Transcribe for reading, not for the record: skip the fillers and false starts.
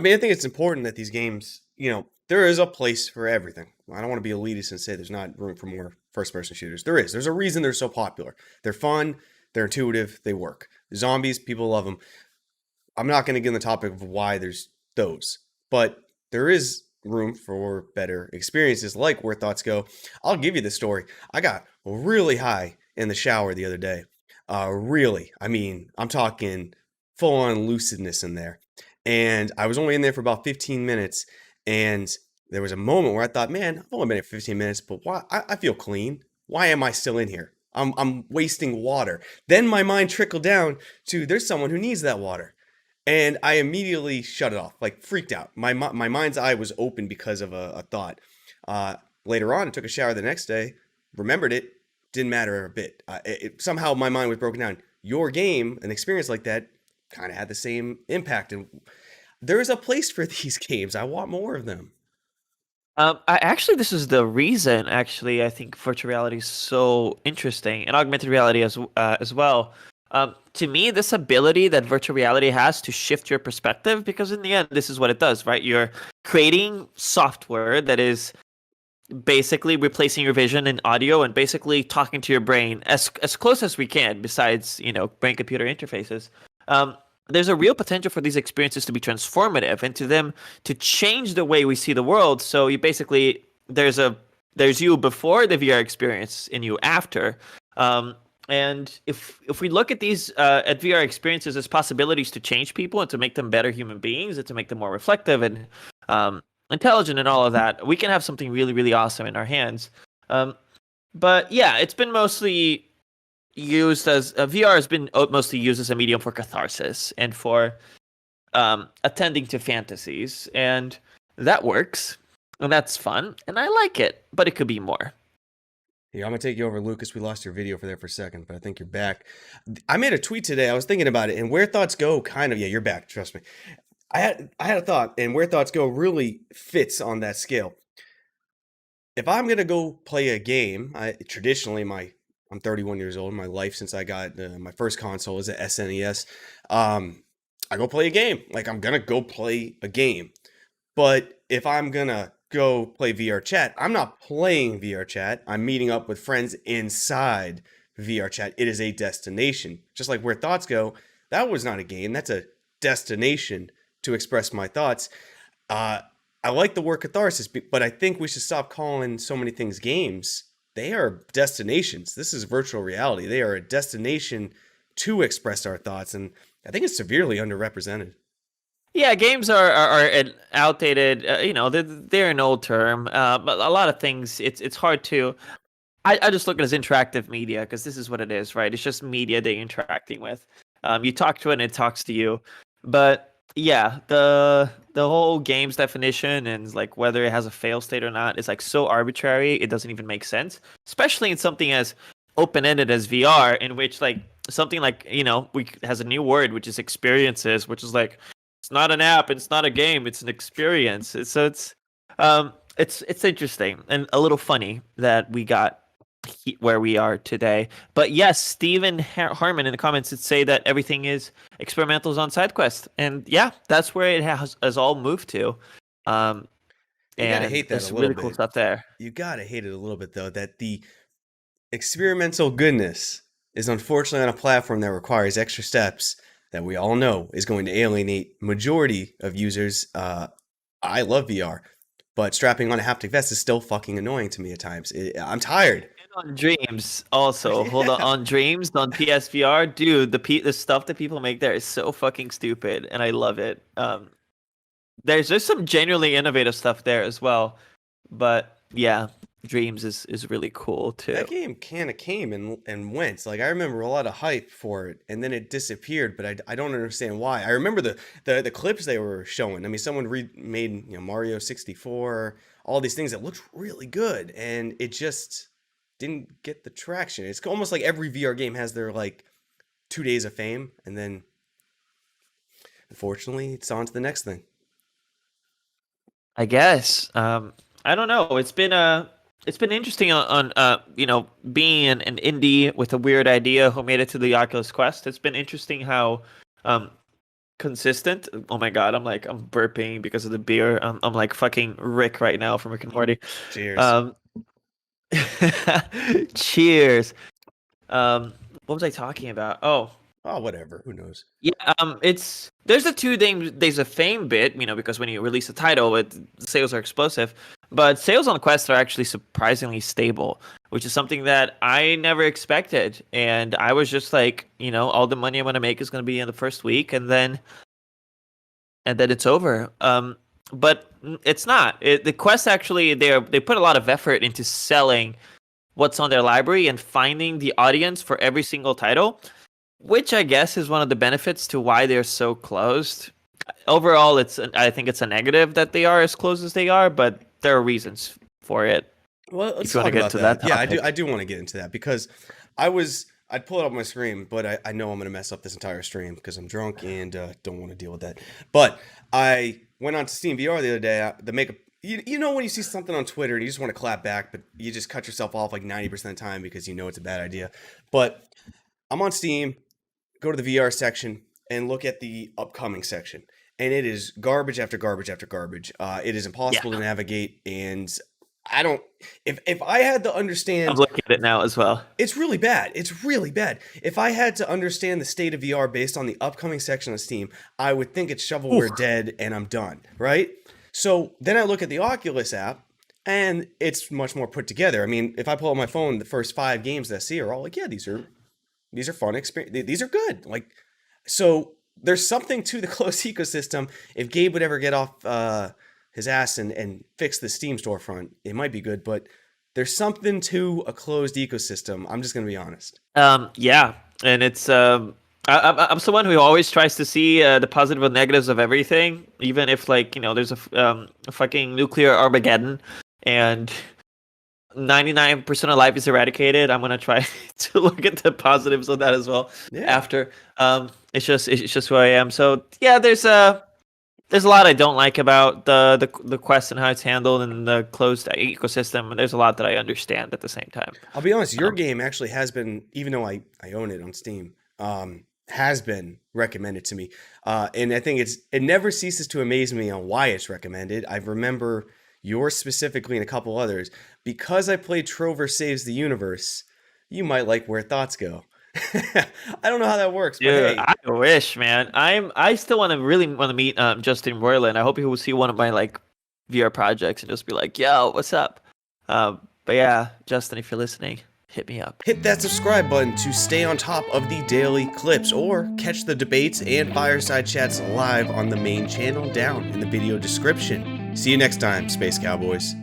I mean, I think it's important that these games, there is a place for everything. I don't want to be elitist and say there's not room for more first person shooters. There is. There's a reason they're so popular. They're fun, they're intuitive, they work. Zombies, people love them. I'm not going to get in the topic of why there's those, but there is room for better experiences like Where Thoughts Go. I'll give you the story. I got really high in the shower the other day. Really. I mean, I'm talking full on lucidness in there. And I was only in there for about 15 minutes. And there was a moment where I thought, man, I've only been here 15 minutes, but why? I feel clean. Why am I still in here? I'm wasting water. Then my mind trickled down to there's someone who needs that water. And I immediately shut it off, like freaked out. My mind's eye was open because of a thought. Later on, I took a shower the next day, remembered it, didn't matter a bit. Somehow my mind was broken down. Your game, an experience like that, kind of had the same impact. And there is a place for these games. I want more of them. This is the reason. Actually, I think virtual reality is so interesting, and augmented reality as well. To me, this ability that virtual reality has to shift your perspective, because in the end, this is what it does, right? You're creating software that is basically replacing your vision and audio, and basically talking to your brain as close as we can. Besides, brain computer interfaces. There's a real potential for these experiences to be transformative and to them to change the way we see the world. So you basically there's you before the VR experience and you after. And if we look at these at VR experiences as possibilities to change people and to make them better human beings and to make them more reflective and intelligent and all of that, we can have something really, really awesome in our hands. But yeah, it's been mostly used as VR has been mostly used as a medium for catharsis and for attending to fantasies, and that works, and that's fun, and I like it, but it could be more. Yeah, I'm gonna take you over, Lucas. We lost your video for a second, but I think you're back. I made a tweet today. I was thinking about it, and Where Thoughts Go kind of, yeah, you're back. Trust me. I had a thought, and Where Thoughts Go really fits on that scale. If I'm gonna go play a game, I'm 31 years old. My life since I got my first console is a SNES. I go play a game. Like I'm gonna go play a game. But if I'm gonna go play VR chat, I'm not playing VR chat. I'm meeting up with friends inside VR chat. It is a destination. Just like Where Thoughts Go, that was not a game. That's a destination to express my thoughts. I like the word catharsis, but I think we should stop calling so many things games. They are destinations. This is virtual reality. They are a destination to express our thoughts, and I think it's severely underrepresented. Yeah, games are an outdated. They're an old term. But a lot of things, it's hard to. I just look at it as interactive media because this is what it is, right? It's just media that you're interacting with. You talk to it and it talks to you. But yeah, the whole game's definition and like whether it has a fail state or not is like so arbitrary. It doesn't even make sense, especially in something as open ended as VR, in which like something like we has a new word which is experiences, which is like it's not an app, it's not a game, it's an experience. It's interesting and a little funny that we got where we are today. But yes, Stephen Harmon in the comments would say that everything is experimentals on SideQuest, and yeah, that's where it has all moved to. You gotta And hate that a there's little really cool bit. stuff there. You gotta hate it a little bit though. That the experimental goodness is unfortunately on a platform that requires extra steps that we all know is going to alienate majority of users. I love VR, but strapping on a haptic vest is still fucking annoying to me at times. I'm tired. On Dreams also. Hold Yeah. on Dreams on PSVR, dude. The stuff that people make there is so fucking stupid, and I love it. There's just some genuinely innovative stuff there as well, but yeah, Dreams is really cool too. That game kind of came and went. Like I remember a lot of hype for it, and then it disappeared. But I don't understand why. I remember the clips they were showing. I mean, someone made Mario 64, all these things that looked really good, and it just didn't get the traction. It's almost like every VR game has their like 2 days of fame, and then unfortunately, it's on to the next thing. I guess. I don't know. It's been interesting on being an indie with a weird idea who made it to the Oculus Quest. It's been interesting how consistent. Oh my god, I'm burping because of the beer. I'm like fucking Rick right now from Rick and Morty. Cheers. Um, cheers. What was I talking about? Oh, Oh, whatever. Who knows? yeah. It's there's a 2 days of fame bit, because when you release a title, sales are explosive. But sales on Quest are actually surprisingly stable, which is something that I never expected. And I was just like, all the money I'm gonna make is gonna be in the first week, and then it's over. But it's not. The Quest actually they put a lot of effort into selling what's on their library and finding the audience for every single title, which I guess is one of the benefits to why they're so closed. Overall, I think it's a negative that they are as close as they are, but there are reasons for it. Well, let's If you want talk to get about into that. that Yeah, topic. I do want to get into that because I'd pull it up on my screen, but I know I'm going to mess up this entire stream because I'm drunk and don't want to deal with that. But I went on to Steam VR the other day. The makeup, you know, when you see something on Twitter and you just want to clap back, but you just cut yourself off like 90% of the time because you know it's a bad idea. But I'm on Steam, go to the VR section and look at the upcoming section. And it is garbage after garbage after garbage. It is impossible to navigate, and I don't. If I had to I'm understand, looking at it now as well. it's really bad. It's really bad. If I had to understand the state of VR based on the upcoming section of Steam, I would think it's shovelware dead, and I'm done. Right. So then I look at the Oculus app, and it's much more put together. I mean, if I pull up my phone, the first 5 games that I see are all like, yeah, these are fun experience. These are good. Like, so there's something to the closed ecosystem. If Gabe would ever get off his ass and fix the Steam storefront, it might be good. But there's something to a closed ecosystem. I'm just gonna be honest. Yeah, and it's I'm someone who always tries to see the positive and negatives of everything, even if there's a fucking nuclear Armageddon and 99% of life is eradicated. I'm gonna try to look at the positives of that as well. Yeah. After it's just who I am. So yeah, there's a lot I don't like about the Quest and how it's handled and the closed ecosystem. And there's a lot that I understand at the same time. I'll be honest. Your game actually has been, even though I own it on Steam, has been recommended to me, and I think it never ceases to amaze me on why it's recommended. I remember yours specifically and a couple others because I played Trover Saves the Universe. You might like Where Thoughts Go. I don't know how that works, but Dude, hey. I wish, man. I still really want to meet Justin Roiland. I hope he will see one of my VR projects and just be like, "Yo, what's up?" But yeah, Justin, if you're listening, hit me up. Hit that subscribe button to stay on top of the daily clips or catch the debates and Fireside Chats live on the main channel down in the video description. See you next time, Space Cowboys.